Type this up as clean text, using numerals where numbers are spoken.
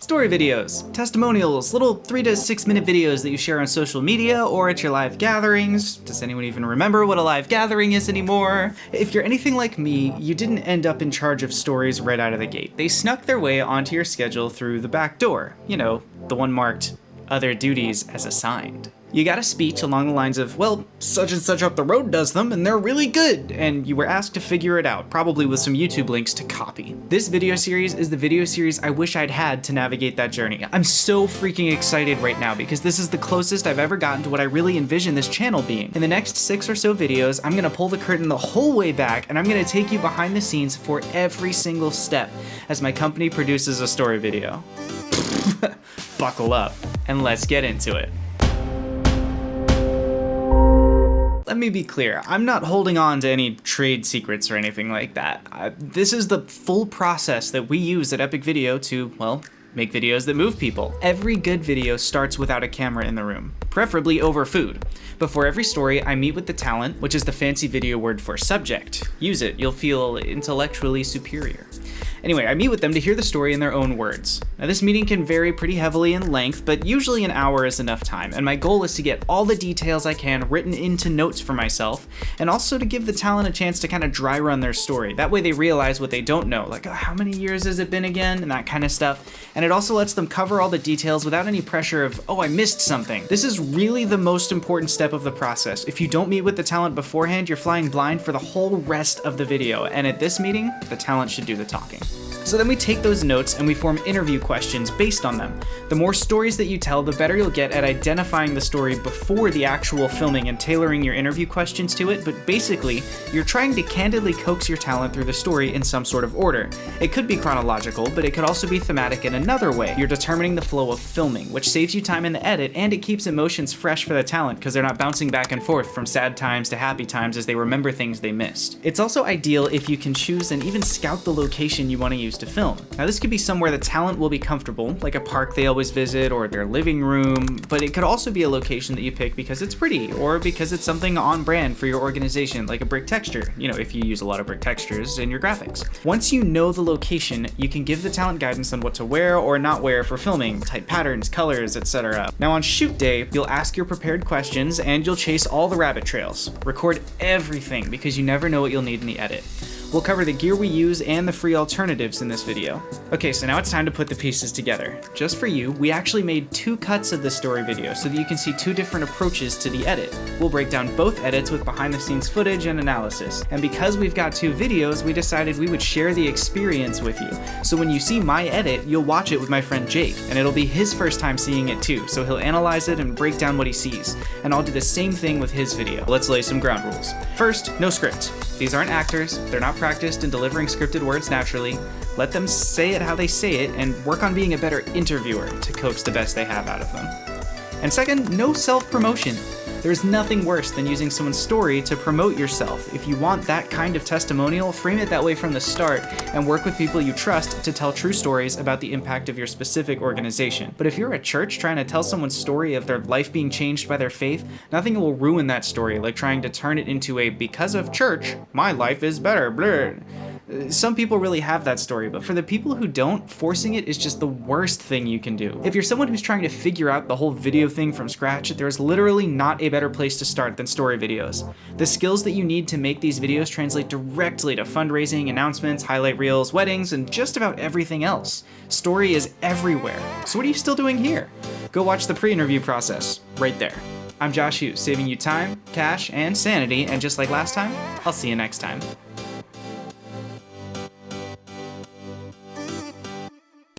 Story videos, testimonials, little 3 to 6 minute videos that you share on social media or at your live gatherings. Does anyone even remember what a live gathering is anymore? If you're anything like me, you didn't end up in charge of stories right out of the gate. They snuck their way onto your schedule through the back door. You know, the one marked other duties as assigned. You got a speech along the lines of, well, such and such up the road does them and they're really good, and you were asked to figure it out, probably with some YouTube links to copy. This video series is the video series I wish I'd had to navigate that journey. I'm so freaking excited right now because this is the closest I've ever gotten to what I really envision this channel being. In the next 6 or so videos, I'm gonna pull the curtain the whole way back and I'm gonna take you behind the scenes for every single step as my company produces a story video. Buckle up and let's get into it. Let me be clear, I'm not holding on to any trade secrets or anything like that. This is the full process that we use at Epic Video to, well, make videos that move people. Every good video starts without a camera in the room, preferably over food. Before every story, I meet with the talent, which is the fancy video word for subject. Use it, you'll feel intellectually superior. Anyway, I meet with them to hear the story in their own words. Now this meeting can vary pretty heavily in length, but usually an hour is enough time, and my goal is to get all the details I can written into notes for myself, and also to give the talent a chance to kind of dry run their story. That way they realize what they don't know, like, oh, how many years has it been again, and that kind of stuff. And it also lets them cover all the details without any pressure of, oh, I missed something. This is really the most important step of the process. If you don't meet with the talent beforehand, you're flying blind for the whole rest of the video, and at this meeting, the talent should do the talking. So then we take those notes and we form interview questions based on them. The more stories that you tell, the better you'll get at identifying the story before the actual filming and tailoring your interview questions to it, but basically, you're trying to candidly coax your talent through the story in some sort of order. It could be chronological, but it could also be thematic in another way. You're determining the flow of filming, which saves you time in the edit, and it keeps emotions fresh for the talent because they're not bouncing back and forth from sad times to happy times as they remember things they missed. It's also ideal if you can choose and even scout the location you want to use to film. Now this could be somewhere the talent will be comfortable, like a park they always visit or their living room, but it could also be a location that you pick because it's pretty or because it's something on brand for your organization, like a brick texture, you know, if you use a lot of brick textures in your graphics. Once you know the location, you can give the talent guidance on what to wear or not wear for filming, type patterns, colors, etc. Now on shoot day, you'll ask your prepared questions and you'll chase all the rabbit trails. Record everything because you never know what you'll need in the edit. We'll cover the gear we use and the free alternatives in this video. Okay, so now it's time to put the pieces together. Just for you, we actually made 2 cuts of this story video so that you can see 2 different approaches to the edit. We'll break down both edits with behind the scenes footage and analysis. And because we've got 2 videos, we decided we would share the experience with you. So when you see my edit, you'll watch it with my friend Jake, and it'll be his first time seeing it too, so he'll analyze it and break down what he sees. And I'll do the same thing with his video. Let's lay some ground rules. First, no script. These aren't actors, they're not practiced in delivering scripted words naturally. Let them say it how they say it and work on being a better interviewer to coax the best they have out of them. And second, no self-promotion. There's nothing worse than using someone's story to promote yourself. If you want that kind of testimonial, frame it that way from the start and work with people you trust to tell true stories about the impact of your specific organization. But if you're a church trying to tell someone's story of their life being changed by their faith, nothing will ruin that story like trying to turn it into a because of church, my life is better, blur. Some people really have that story, but for the people who don't, forcing it is just the worst thing you can do. If you're someone who's trying to figure out the whole video thing from scratch, there's literally not a better place to start than story videos. The skills that you need to make these videos translate directly to fundraising, announcements, highlight reels, weddings, and just about everything else. Story is everywhere. So what are you still doing here? Go watch the pre-interview process, right there. I'm Josh Hughes, saving you time, cash, and sanity, and just like last time, I'll see you next time.